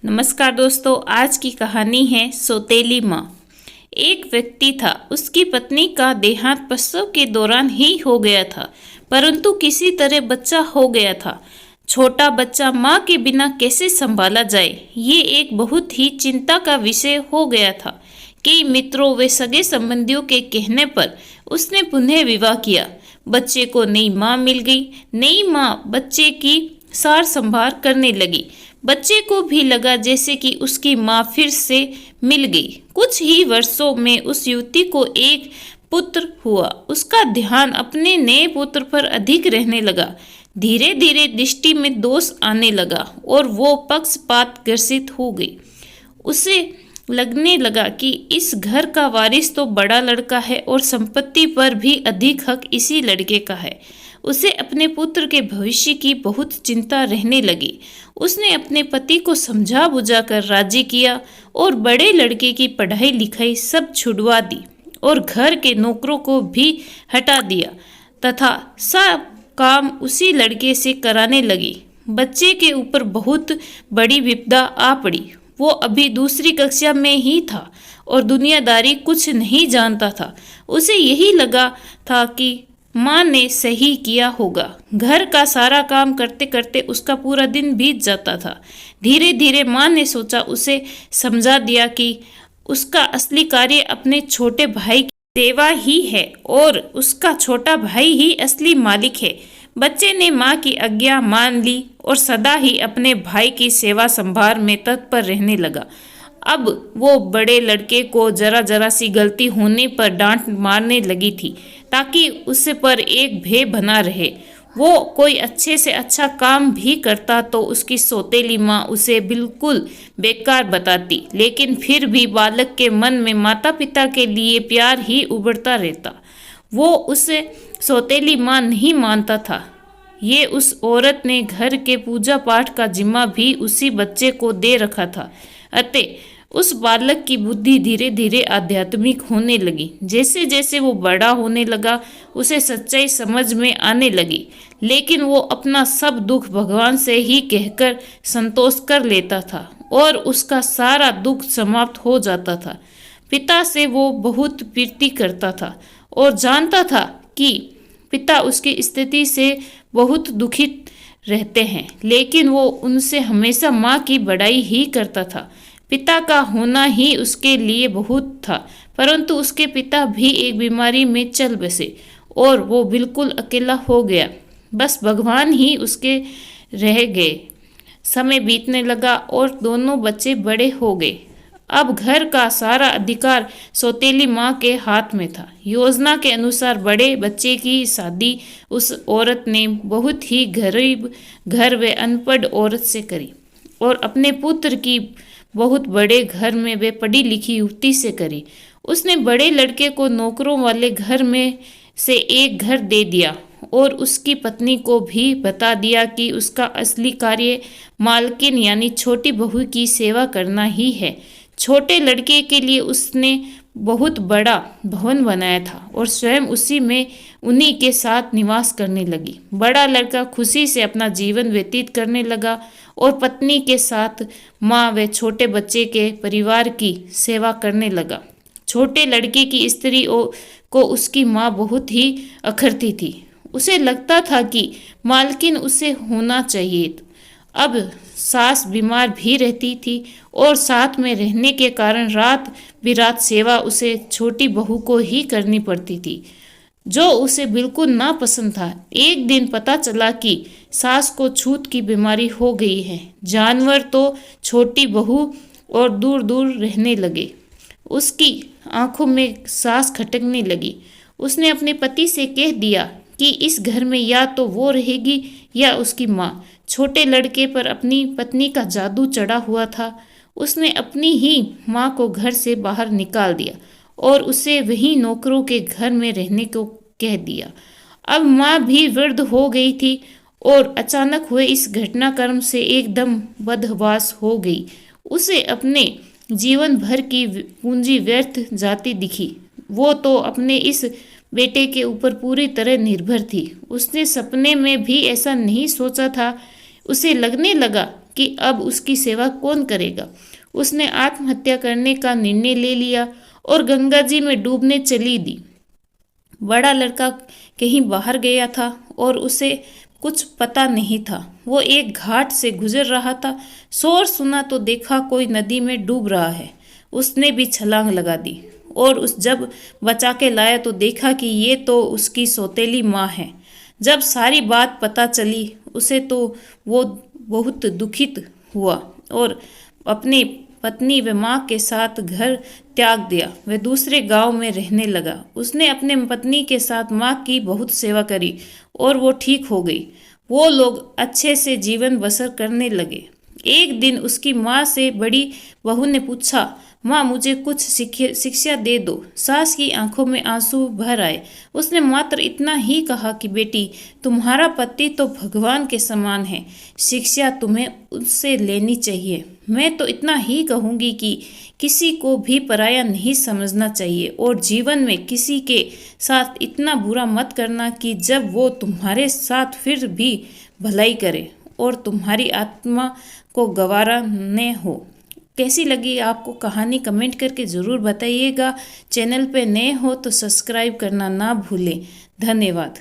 नमस्कार दोस्तों, आज की कहानी है सौतेली माँ। एक व्यक्ति था, उसकी पत्नी का देहांत प्रसव के दौरान ही हो गया था, परंतु किसी तरह बच्चा हो गया था। छोटा बच्चा माँ के बिना कैसे संभाला जाए, ये एक बहुत ही चिंता का विषय हो गया था। कई मित्रों व सगे संबंधियों के कहने पर उसने पुनः विवाह किया। बच्चे को नई माँ मिल गई। नई माँ बच्चे की सार संभाल करने लगी। बच्चे को भी लगा जैसे कि उसकी माँ फिर से मिल गई। कुछ ही वर्षों में उस युवती को एक पुत्र हुआ। उसका ध्यान अपने नए पुत्र पर अधिक रहने लगा। धीरे धीरे दृष्टि में दोष आने लगा और वो पक्षपात ग्रसित हो गई। उसे लगने लगा कि इस घर का वारिस तो बड़ा लड़का है और संपत्ति पर भी अधिक हक इसी लड़के का है। उसे अपने पुत्र के भविष्य की बहुत चिंता रहने लगी। उसने अपने पति को समझा बुझा कर राजी किया और बड़े लड़के की पढ़ाई लिखाई सब छुड़वा दी और घर के नौकरों को भी हटा दिया तथा सब काम उसी लड़के से कराने लगी। बच्चे के ऊपर बहुत बड़ी विपदा आ पड़ी। वो अभी दूसरी कक्षा में ही था और दुनियादारी कुछ नहीं जानता था। उसे यही लगा था कि माँ ने सही किया होगा। घर का सारा काम करते करते उसका पूरा दिन बीत जाता था। धीरे धीरे माँ ने सोचा, उसे समझा दिया कि उसका असली कार्य अपने छोटे भाई की सेवा ही है और उसका छोटा भाई ही असली मालिक है। बच्चे ने माँ की आज्ञा मान ली और सदा ही अपने भाई की सेवा संभाल में तत्पर रहने लगा। अब वो बड़े लड़के को जरा जरा सी गलती होने पर डांट मारने लगी थी ताकि उस पर एक भय बना रहे। वो कोई अच्छे से अच्छा काम भी करता तो उसकी सौतेली माँ उसे बिल्कुल बेकार बताती, लेकिन फिर भी बालक के मन में माता पिता के लिए प्यार ही उभरता रहता। वो उसे सौतेली माँ नहीं मानता था। ये उस औरत ने घर के पूजा पाठ का जिम्मा भी उसी बच्चे को दे रखा था। अतः उस बालक की बुद्धि धीरे धीरे आध्यात्मिक होने लगी। जैसे जैसे वो बड़ा होने लगा उसे सच्चाई समझ में आने लगी, लेकिन वो अपना सब दुख भगवान से ही कहकर संतोष कर लेता था और उसका सारा दुख समाप्त हो जाता था। पिता से वो बहुत प्रीति करता था और जानता था कि पिता उसकी स्थिति से बहुत दुखित रहते हैं, लेकिन वो उनसे हमेशा माँ की बड़ाई ही करता था। पिता का होना ही उसके लिए बहुत था, परंतु उसके पिता भी एक बीमारी में चल बसे और वो बिल्कुल अकेला हो गया। बस भगवान ही उसके रह गए। समय बीतने लगा और दोनों बच्चे बड़े हो गए। अब घर का सारा अधिकार सौतेली माँ के हाथ में था। योजना के अनुसार बड़े बच्चे की शादी उस औरत ने बहुत ही गरीब घर व अनपढ़ औरत से करी और अपने पुत्र की बहुत बड़े घर में वे पढ़ी लिखी युवती से करी। उसने बड़े लड़के को नौकरों वाले घर में से एक घर दे दिया और उसकी पत्नी को भी बता दिया कि उसका असली कार्य मालकिन यानी छोटी बहू की सेवा करना ही है। छोटे लड़के के लिए उसने बहुत बड़ा भवन बनाया था और स्वयं उसी में उन्हीं के साथ निवास करने लगी। बड़ा लड़का खुशी से अपना जीवन व्यतीत करने लगा और पत्नी के साथ माँ व छोटे बच्चे के परिवार की सेवा करने लगा। छोटे लड़के की स्त्री को उसकी माँ बहुत ही अखरती थी। उसे लगता था कि मालकिन उसे होना चाहिए। अब सास बीमार भी रहती थी और साथ में रहने के कारण रात बिरात सेवा उसे छोटी बहू को ही करनी पड़ती थी, जो उसे बिल्कुल नापसंद था। एक दिन पता चला कि सास को छूत की बीमारी हो गई है। जानवर तो छोटी बहू और दूर दूर रहने लगे। उसकी आंखों में सांस खटकने लगी। उसने अपने पति से कह दिया कि इस घर में या तो वो रहेगी या उसकी माँ। छोटे लड़के पर अपनी पत्नी का जादू चढ़ा हुआ था। उसने अपनी ही माँ को घर से बाहर निकाल दिया और उसे वहीं नौकरों के घर में रहने को कह दिया। अब माँ भी वृद्ध हो गई थी और अचानक हुए इस घटनाक्रम से एकदम बदहवास हो गई। उसे अपने जीवन भर की पूंजी व्यर्थ जाती दिखी। वो तो अपने इस बेटे के ऊपर पूरी तरह निर्भर थी। उसने सपने में भी ऐसा नहीं सोचा था। उसे लगने लगा कि अब उसकी सेवा कौन करेगा। उसने आत्महत्या करने का निर्णय ले लिया और गंगा जी में डूबने चली दी। बड़ा लड़का कहीं बाहर गया था और उसे कुछ पता नहीं था। वो एक घाट से गुजर रहा था, शोर सुना तो देखा कोई नदी में डूब रहा है। उसने भी छलांग लगा दी और जब बचा के लाया तो देखा कि ये तो उसकी सौतेली माँ है। जब सारी बात पता चली उसे तो वो बहुत दुखित हुआ और अपनी पत्नी व माँ के साथ घर त्याग दिया। वह दूसरे गांव में रहने लगा। उसने अपने पत्नी के साथ माँ की बहुत सेवा करी और वो ठीक हो गई। वो लोग अच्छे से जीवन बसर करने लगे। एक दिन उसकी माँ से बड़ी बहू ने पूछा, माँ मुझे कुछ शिक्षा दे दो। सास की आंखों में आंसू भर आए। उसने मात्र इतना ही कहा कि बेटी, तुम्हारा पति तो भगवान के समान है, शिक्षा तुम्हें उससे लेनी चाहिए। मैं तो इतना ही कहूँगी कि किसी को भी पराया नहीं समझना चाहिए और जीवन में किसी के साथ इतना बुरा मत करना कि जब वो तुम्हारे साथ फिर भी भलाई करे और तुम्हारी आत्मा को गवारा न हो। कैसी लगी आपको कहानी कमेंट करके ज़रूर बताइएगा। चैनल पे नए हो तो सब्सक्राइब करना ना भूलें। धन्यवाद।